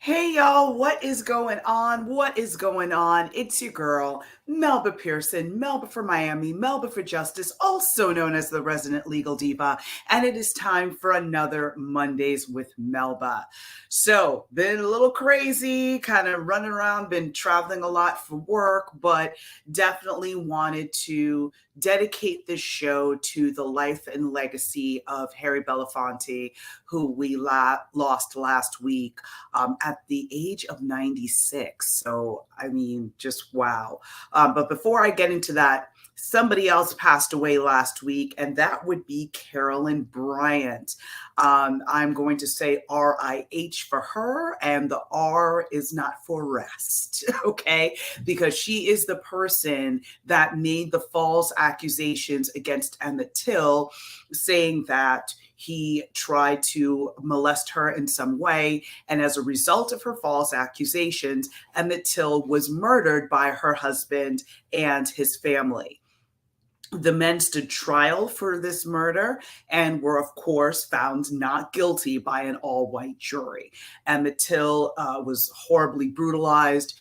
Hey y'all, what is going on? What is going on? It's your girl, Melba Pearson, Melba for Miami, Melba for Justice, also known as the resident legal diva. And it is time for another Mondays with Melba. So, been a little crazy, kind of running around, been traveling a lot for work, but definitely wanted to dedicate this show to the life and legacy of Harry Belafonte, who we lost last week at the age of 96. So, I mean, just wow. But before I get into that, somebody else passed away last week, and that would be Carolyn Bryant. I'm going to say RIH for her, and the R is not for rest, okay? Because she is the person that made the false accusations against Emmett Till, saying that he tried to molest her in some way. And as a result of her false accusations, Emmett Till was murdered by her husband and his family. The men stood trial for this murder and were, of course, found not guilty by an all-white jury. Emmett Till was horribly brutalized.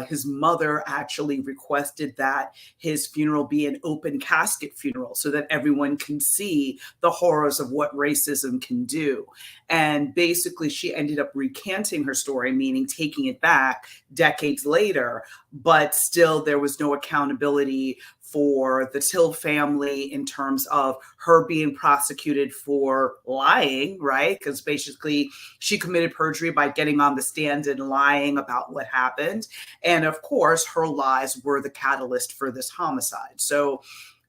His mother actually requested that his funeral be an open casket funeral so that everyone can see the horrors of what racism can do. And basically, she ended up recanting her story, meaning taking it back decades later, but still there was no accountability for the Till family in terms of her being prosecuted for lying, right? Because basically she committed perjury by getting on the stand and lying about what happened. And of course, her lies were the catalyst for this homicide. So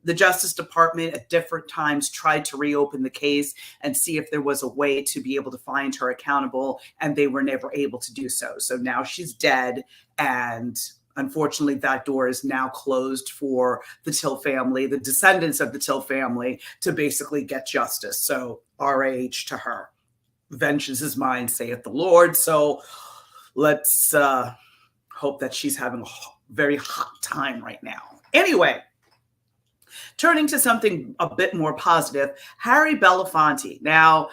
the Justice Department at different times tried to reopen the case and see if there was a way to be able to find her accountable, and they were never able to do so. So now she's dead, and unfortunately, that door is now closed for the Till family, the descendants of the Till family, to basically get justice. So RAH to her. Vengeance is mine, saith the Lord. So let's hope that she's having a very hot time right now. Anyway, turning to something a bit more positive, Harry Belafonte. Now,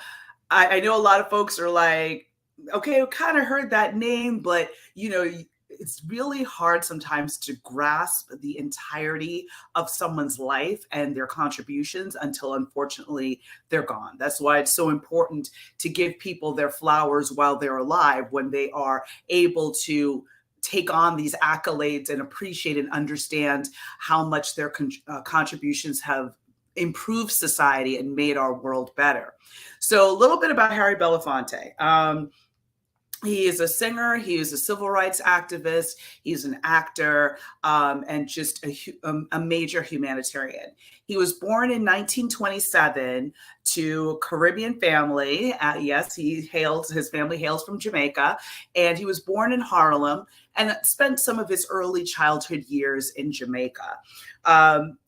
I know a lot of folks are like, okay, I kind of heard that name, but it's really hard sometimes to grasp the entirety of someone's life and their contributions until, unfortunately, they're gone. That's why it's so important to give people their flowers while they're alive, when they are able to take on these accolades and appreciate and understand how much their contributions have improved society and made our world better. So a little bit about Harry Belafonte. He is a singer, he is a civil rights activist, he's an actor, and just a major humanitarian. He was born in 1927 to a Caribbean family. Yes, his family hails from Jamaica, and he was born in Harlem and spent some of his early childhood years in Jamaica.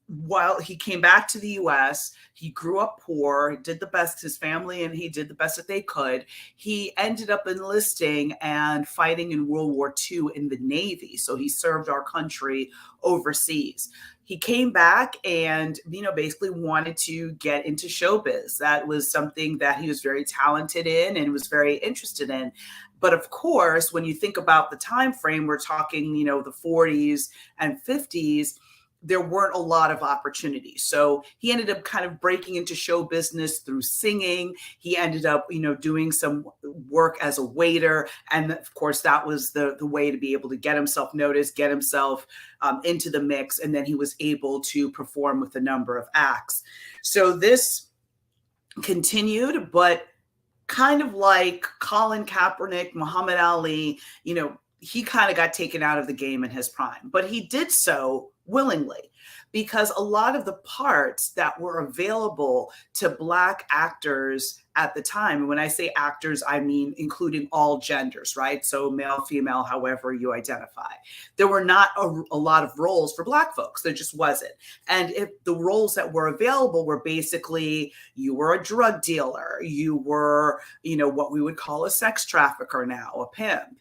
While he came back to the US, he grew up poor, did the best, his family and he did the best that they could. He ended up enlisting and fighting in World War II in the Navy. So he served our country overseas. He came back and, basically wanted to get into showbiz. That was something that he was very talented in and was very interested in. But of course, when you think about the time frame, we're talking, the 40s and 50s, there weren't a lot of opportunities. So he ended up kind of breaking into show business through singing. He ended up, doing some work as a waiter. And of course, that was the way to be able to get himself noticed, get himself into the mix. And then he was able to perform with a number of acts. So this continued, but kind of like Colin Kaepernick, Muhammad Ali, he kind of got taken out of the game in his prime, but he did so willingly, because a lot of the parts that were available to Black actors at the time, and when I say actors, I mean including all genders, right? So male, female, however you identify. There were not a lot of roles for Black folks. There just wasn't. And if the roles that were available were basically, you were a drug dealer, you were, what we would call a sex trafficker now, a pimp.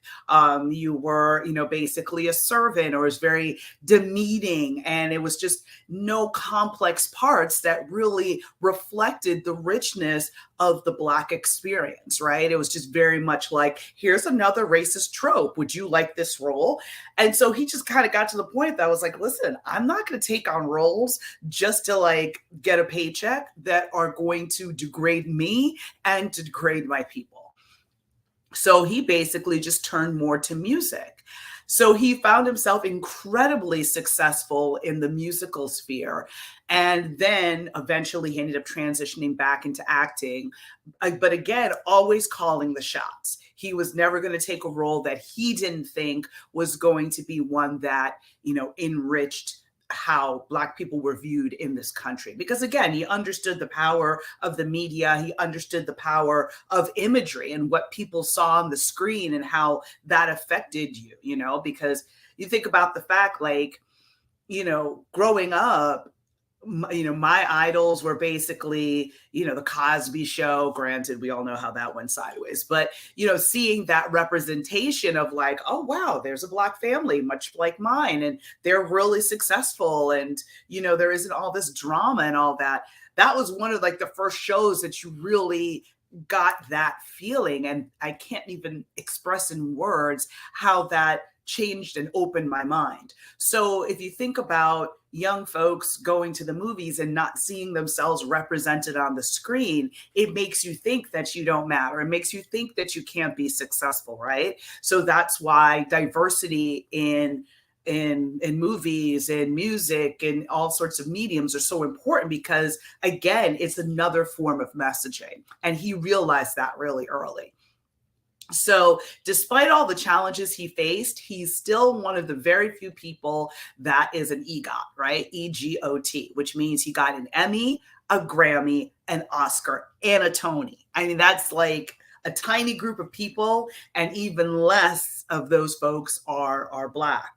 You were, basically a servant, or was very demeaning. And it was just no complex parts that really reflected the richness of the Black experience, right? It was just very much like, here's another racist trope. Would you like this role? And so he just kind of got to the point that I was like, listen, I'm not going to take on roles just to like get a paycheck that are going to degrade me and to degrade my people. So he basically just turned more to music. So he found himself incredibly successful in the musical sphere. And then eventually he ended up transitioning back into acting. But again, always calling the shots. He was never going to take a role that he didn't think was going to be one that, enriched how Black people were viewed in this country. Because again, he understood the power of the media. He understood the power of imagery and what people saw on the screen and how that affected you, because you think about the fact, like, growing up, my idols were basically, the Cosby Show. Granted, we all know how that went sideways, but, seeing that representation of like, oh, wow, there's a Black family, much like mine, and they're really successful. And, there isn't all this drama and all that. That was one of like the first shows that you really got that feeling. And I can't even express in words how that changed and opened my mind. So if you think about young folks going to the movies and not seeing themselves represented on the screen, it makes you think that you don't matter. It makes you think that you can't be successful, right? So that's why diversity in movies and music and all sorts of mediums are so important, because again, it's another form of messaging. And he realized that really early. So despite all the challenges he faced, he's still one of the very few people that is an EGOT, right? EGOT, which means he got an Emmy, a Grammy, an Oscar, and a Tony. I mean, that's like a tiny group of people, and even less of those folks are Black.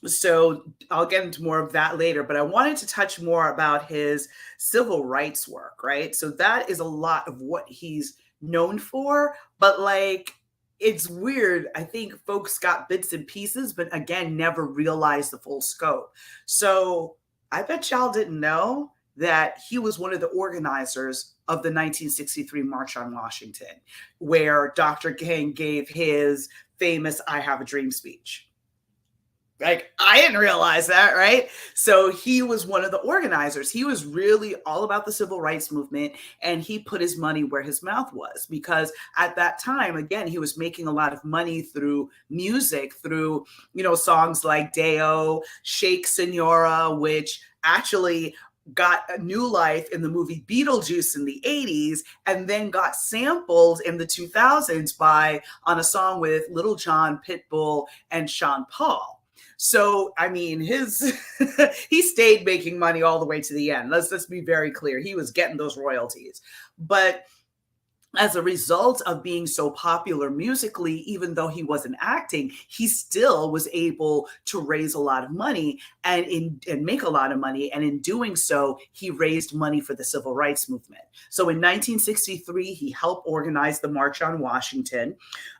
So I'll get into more of that later, but I wanted to touch more about his civil rights work, right? So that is a lot of what he's known for, but like, it's weird. I think folks got bits and pieces, but again, never realized the full scope. So I bet y'all didn't know that he was one of the organizers of the 1963 March on Washington, where Dr. King gave his famous I Have a Dream speech. Like, I didn't realize that, right? So he was one of the organizers. He was really all about the civil rights movement, and he put his money where his mouth was, because at that time, again, he was making a lot of money through music, through, songs like Deo, Shake Senora, which actually got a new life in the movie Beetlejuice in the 80s, and then got sampled in the 2000s on a song with Little John, Pitbull, and Sean Paul. So, I mean, he stayed making money all the way to the end. Let's be very clear. He was getting those royalties. But as a result of being so popular musically, even though he wasn't acting, he still was able to raise a lot of money and make a lot of money. And in doing so, he raised money for the civil rights movement. So in 1963, he helped organize the March on Washington,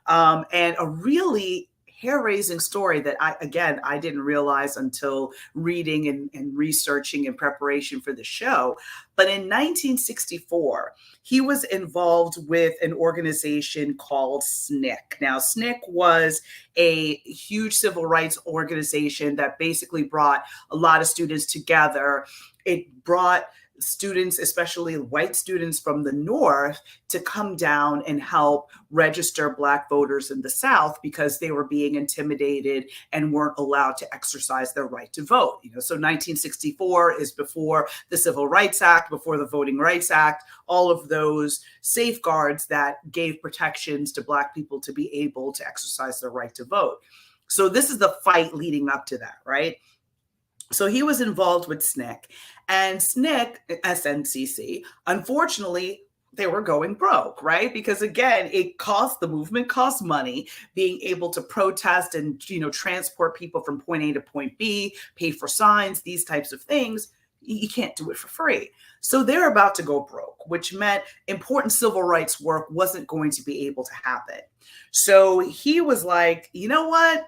and a really hair-raising story that I didn't realize until reading and researching in preparation for the show. But in 1964, he was involved with an organization called SNCC. Now, SNCC was a huge civil rights organization that basically brought a lot of students together. It brought students, especially white students from the North, to come down and help register Black voters in the South, because they were being intimidated and weren't allowed to exercise their right to vote. So 1964 is before the Civil Rights Act, before the Voting Rights Act, all of those safeguards that gave protections to Black people to be able to exercise their right to vote. So this is the fight leading up to that, right? So he was involved with SNCC, and SNCC, SNCC, unfortunately, they were going broke, right? Because again, the movement cost money, being able to protest and, transport people from point A to point B, pay for signs, these types of things. You can't do it for free. So they're about to go broke, which meant important civil rights work wasn't going to be able to happen. So he was like, you know what?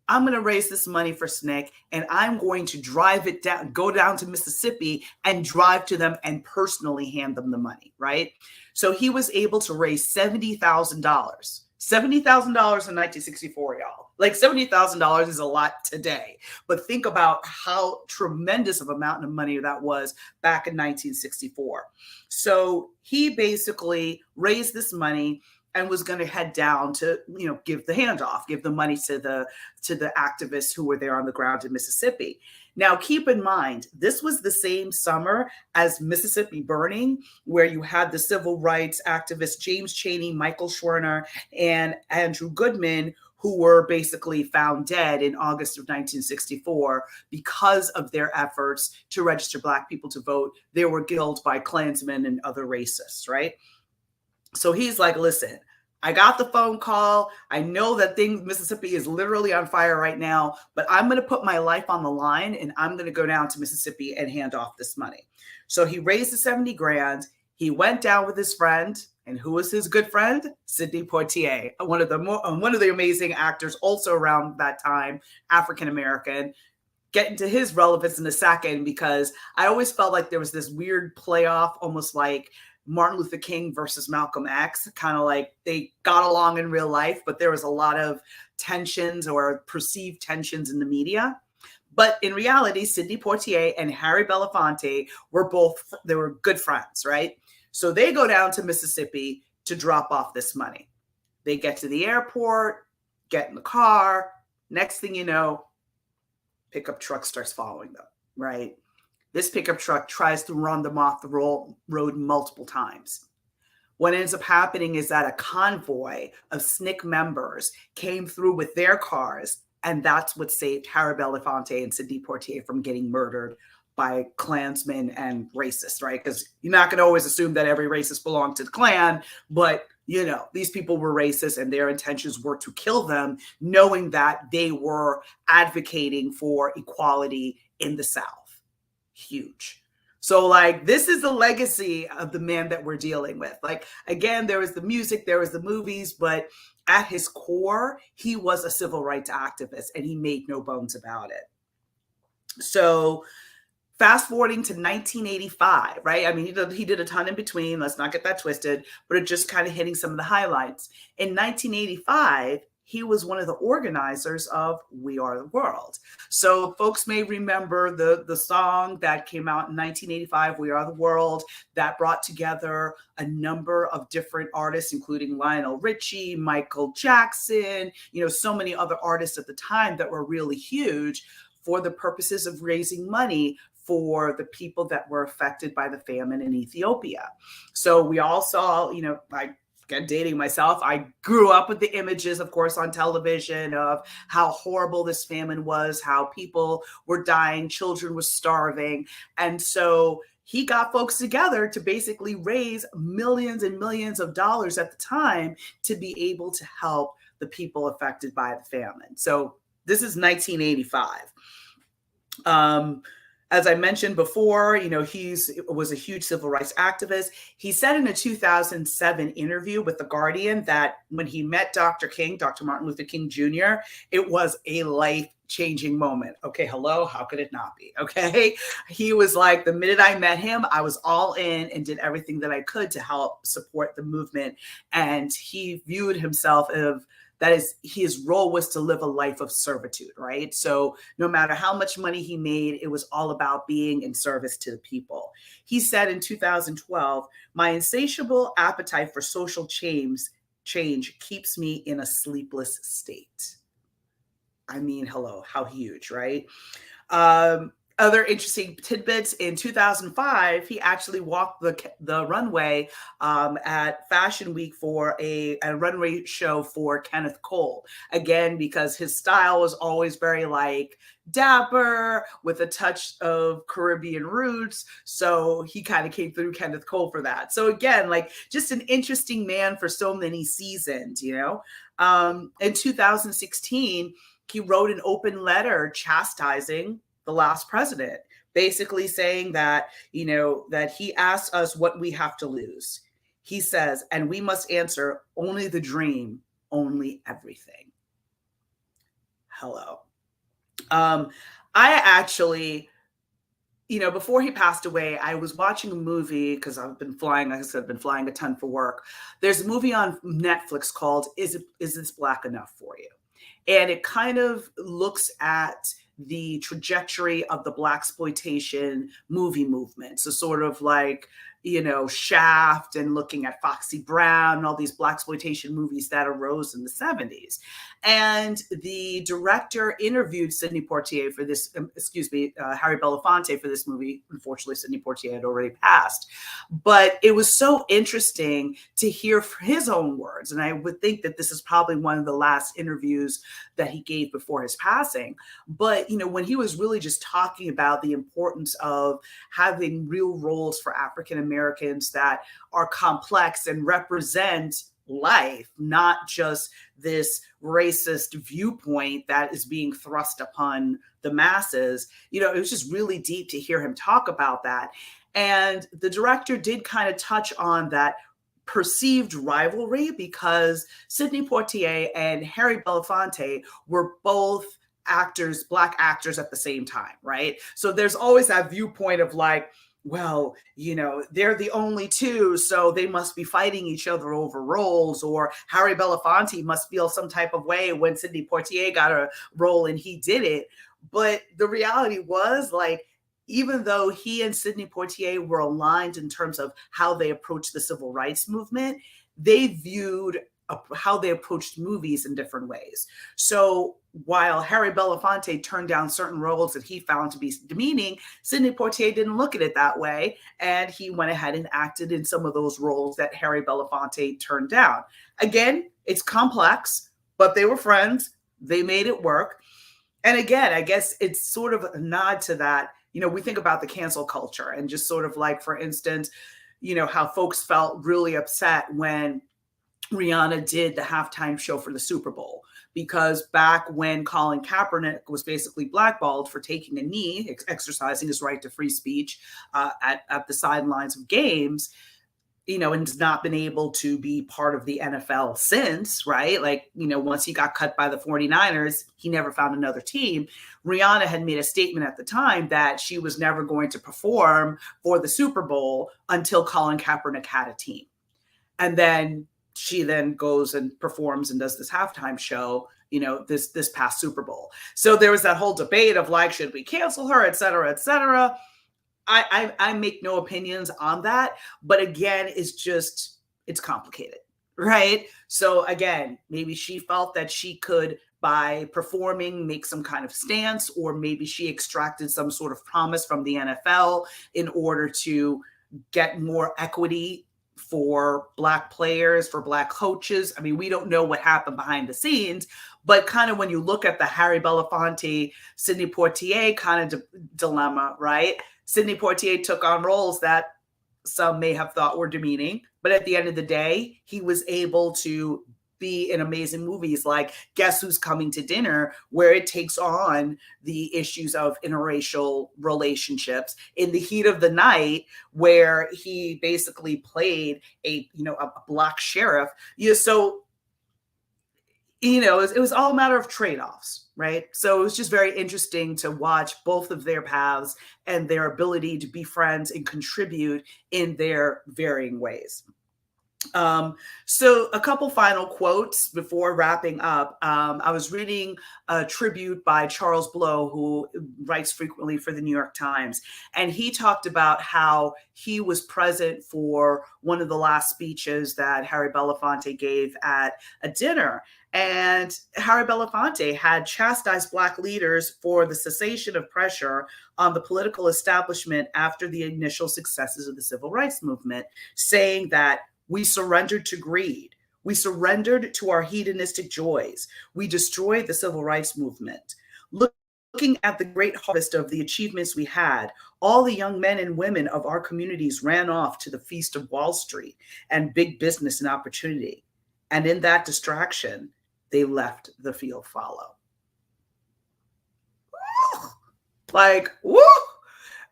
I'm going to raise this money for SNCC and I'm going to drive it down, go down to Mississippi and drive to them and personally hand them the money, right? So he was able to raise $70,000. $70,000 in 1964, y'all. Like $70,000 is a lot today. But think about how tremendous of amount of money that was back in 1964. So he basically raised this money and was going to head down to, give the handoff, give the money to the activists who were there on the ground in Mississippi. Now, keep in mind, this was the same summer as Mississippi Burning, where you had the civil rights activists James Chaney, Michael Schwerner, and Andrew Goodman, who were basically found dead in August of 1964 because of their efforts to register Black people to vote. They were killed by Klansmen and other racists, right? So he's like, listen, I got the phone call. I know that Mississippi is literally on fire right now, but I'm going to put my life on the line and I'm going to go down to Mississippi and hand off this money. So he raised the 70 grand. He went down with his friend. And who was his good friend? Sidney Poitier, one of the amazing actors also around that time, African-American. Get into his relevance in a second, because I always felt like there was this weird playoff, almost like Martin Luther King versus Malcolm X, kind of like they got along in real life, but there was a lot of tensions or perceived tensions in the media. But in reality, Sidney Poitier and Harry Belafonte they were good friends, right? So they go down to Mississippi to drop off this money. They get to the airport, get in the car. Next thing you know, pickup truck starts following them, right? This pickup truck tries to run them off the road multiple times. What ends up happening is that a convoy of SNCC members came through with their cars, and that's what saved Harry Belafonte and Sidney Poitier from getting murdered by Klansmen and racists, right? Because you're not going to always assume that every racist belonged to the Klan, but these people were racist and their intentions were to kill them, knowing that they were advocating for equality in the South. Huge. So this is the legacy of the man that we're dealing with. Again, there was the music, there was the movies, but at his core, he was a civil rights activist and he made no bones about it. So fast forwarding to 1985, right? I mean, he did a ton in between. Let's not get that twisted, but it just kind of hitting some of the highlights. In 1985, he was one of the organizers of We Are the World. So folks may remember the song that came out in 1985, We Are the World, that brought together a number of different artists, including Lionel Richie, Michael Jackson, so many other artists at the time that were really huge for the purposes of raising money for the people that were affected by the famine in Ethiopia. So we all saw, dating myself, I grew up with the images, of course, on television of how horrible this famine was, how people were dying, children were starving. And so he got folks together to basically raise millions and millions of dollars at the time to be able to help the people affected by the famine. So this is 1985. As I mentioned before, he was a huge civil rights activist. He said in a 2007 interview with The Guardian that when he met Dr. Martin Luther King Jr., it was a life-changing moment. Okay, hello, how could it not be? Okay, he was like, the minute I met him, I was all in and did everything that I could to help support the movement. And he viewed himself that is, his role was to live a life of servitude, right? So no matter how much money he made, it was all about being in service to the people. He said in 2012, my insatiable appetite for social change keeps me in a sleepless state. I mean, hello, how huge, right? Other interesting tidbits, in 2005, he actually walked the runway at Fashion Week for a runway show for Kenneth Cole. Again, because his style was always very dapper with a touch of Caribbean roots. So he kind of came through Kenneth Cole for that. So again, just an interesting man for so many seasons, In 2016, he wrote an open letter chastising the last president, basically saying that, that he asked us what we have to lose. He says, and we must answer only the dream, only everything. hello. Um, I actually, before he passed away, I was watching a movie because I've been flying. Like I said, I've been flying a ton for work. There's a movie on Netflix called "Is This Black Enough for You?" And it kind of looks at the trajectory of the black exploitation movie movement. So sort of like, Shaft and looking at Foxy Brown and all these black exploitation movies that arose in the 70s. And the director interviewed Sidney Poitier for this, Harry Belafonte for this movie. Unfortunately, Sidney Poitier had already passed. But it was so interesting to hear his own words. And I would think that this is probably one of the last interviews that he gave before his passing. But, when he was really just talking about the importance of having real roles for African Americans that are complex and represent life, not just this racist viewpoint that is being thrust upon the masses. It was just really deep to hear him talk about that. And the director did kind of touch on that perceived rivalry because Sidney Poitier and Harry Belafonte were both actors, black actors at the same time, right? So there's always that viewpoint of like, well, they're the only two, so they must be fighting each other over roles, or Harry Belafonte must feel some type of way when Sidney Poitier got a role and he did it. But the reality was, like, even though he and Sidney Poitier were aligned in terms of how they approached the civil rights movement, they viewed how they approached movies in different ways. So while Harry Belafonte turned down certain roles that he found to be demeaning, Sidney Poitier didn't look at it that way. And he went ahead and acted in some of those roles that Harry Belafonte turned down. Again, it's complex, but they were friends. They made it work. And again, I guess it's sort of a nod to that. We think about the cancel culture and just sort of like, for instance, how folks felt really upset when Rihanna did the halftime show for the Super Bowl, because back when Colin Kaepernick was basically blackballed for taking a knee, exercising his right to free speech at the sidelines of games, and has not been able to be part of the NFL since, right? Like, once he got cut by the 49ers, he never found another team. Rihanna had made a statement at the time that she was never going to perform for the Super Bowl until Colin Kaepernick had a team. And then she then goes and performs and does this halftime show, this past Super Bowl. So there was that whole debate of like, should we cancel her, et cetera, et cetera. I make no opinions on that. But again, it's complicated, right? So again, maybe she felt that she could, by performing, make some kind of stance, or maybe she extracted some sort of promise from the NFL in order to get more equity for Black players, for Black coaches. I mean, we don't know what happened behind the scenes, but kind of when you look at the Harry Belafonte, Sidney Poitier kind of dilemma, right? Sidney Poitier took on roles that some may have thought were demeaning, but at the end of the day, he was able to be in amazing movies like Guess Who's Coming to Dinner, where it takes on the issues of interracial relationships, in The Heat of the Night, where he basically played a Black sheriff. So it was all a matter of trade-offs, right? So it was just very interesting to watch both of their paths and their ability to be friends and contribute in their varying ways. So a couple final quotes before wrapping up. I was reading a tribute by Charles Blow, who writes frequently for the New York Times. And he talked about how he was present for one of the last speeches that Harry Belafonte gave at a dinner. And Harry Belafonte had chastised Black leaders for the cessation of pressure on the political establishment after the initial successes of the civil rights movement, saying that we surrendered to greed. We surrendered to our hedonistic joys. We destroyed the civil rights movement. Looking at the great harvest of the achievements we had, all the young men and women of our communities ran off to the feast of Wall Street and big business and opportunity. And in that distraction, they left the field fallow. Like, woo!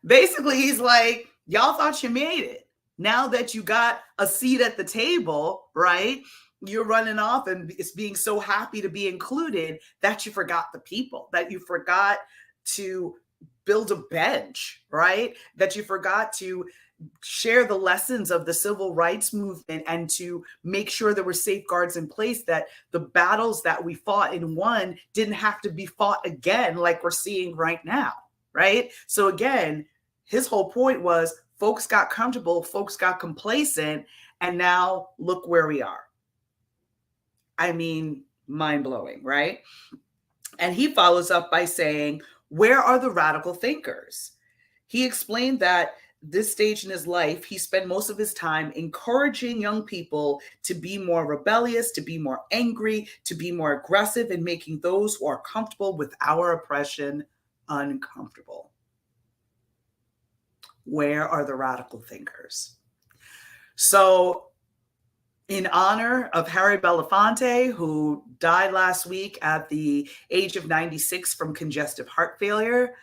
Basically, he's like, y'all thought you made it. Now that you got a seat at the table, right? you're running off and it's being so happy to be included that you forgot the people, that you forgot to build a bench, right? That you forgot to share the lessons of the civil rights movement and to make sure there were safeguards in place, that the battles that we fought and won didn't have to be fought again like we're seeing right now, right? So again, his whole point was folks got comfortable, folks got complacent, and now look where we are. I mean, mind blowing, right? And he follows up by saying, where are the radical thinkers? He explained that this stage in his life, he spent most of his time encouraging young people to be more rebellious, to be more angry, to be more aggressive, and making those who are comfortable with our oppression uncomfortable. Where are the radical thinkers? So, in honor of Harry Belafonte, who died last week at the age of 96 from congestive heart failure,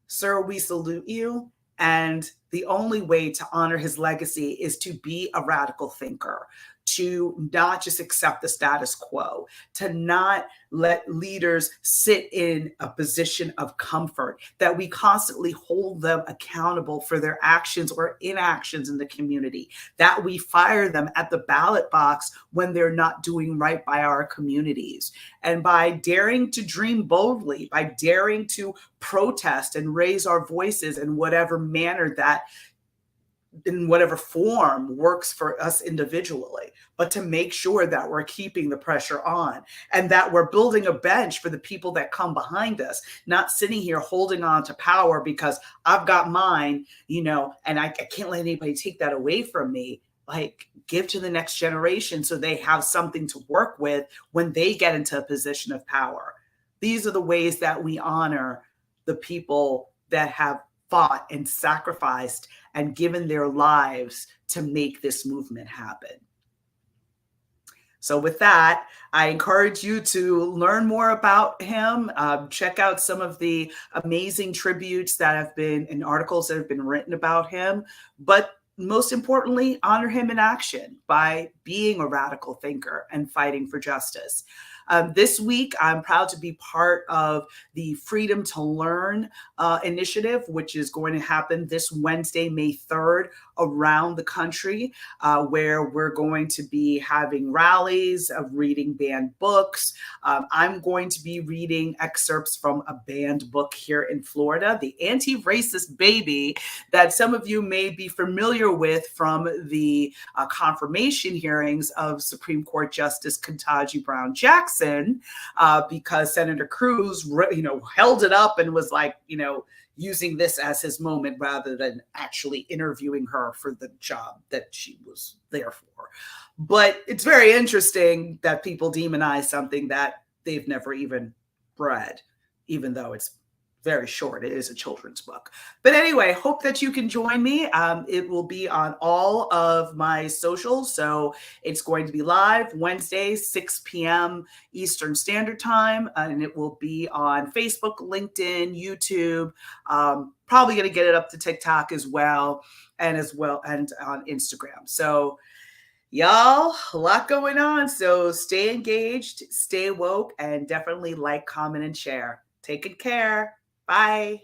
sir, we salute you. And the only way to honor his legacy is to be a radical thinker, to not just accept the status quo, to not let leaders sit in a position of comfort, that we constantly hold them accountable for their actions or inactions in the community, that we fire them at the ballot box when they're not doing right by our communities. And by daring to dream boldly, by daring to protest and raise our voices in whatever manner that, in whatever form works for us individually, but to make sure that we're keeping the pressure on and that we're building a bench for the people that come behind us, not sitting here holding on to power because I've got mine, and I can't let anybody take that away from me. Like, give to the next generation so they have something to work with when they get into a position of power. These are the ways that we honor the people that have fought and sacrificed and given their lives to make this movement happen. So with that, I encourage you to learn more about him. Check out some of the amazing tributes that have been and articles that have been written about him. But most importantly, honor him in action by being a radical thinker and fighting for justice. This week, I'm proud to be part of the Freedom to Learn initiative, which is going to happen this Wednesday, May 3rd, around the country, where we're going to be having rallies of reading banned books. I'm going to be reading excerpts from a banned book here in Florida, The Anti-Racist Baby, that some of you may be familiar with from the confirmation hearings of Supreme Court Justice Ketanji Brown Jackson, because Senator Cruz, held it up and was like, using this as his moment rather than actually interviewing her for the job that she was there for. But it's very interesting that people demonize something that they've never even read, even though it's very short. It is a children's book. But anyway, hope that you can join me. It will be on all of my socials. So it's going to be live Wednesday, 6 p.m. Eastern Standard Time. And it will be on Facebook, LinkedIn, YouTube. Probably going to get it up to TikTok as well and on Instagram. So y'all, a lot going on. So stay engaged, stay woke, and definitely like, comment, and share. Take good care. Bye.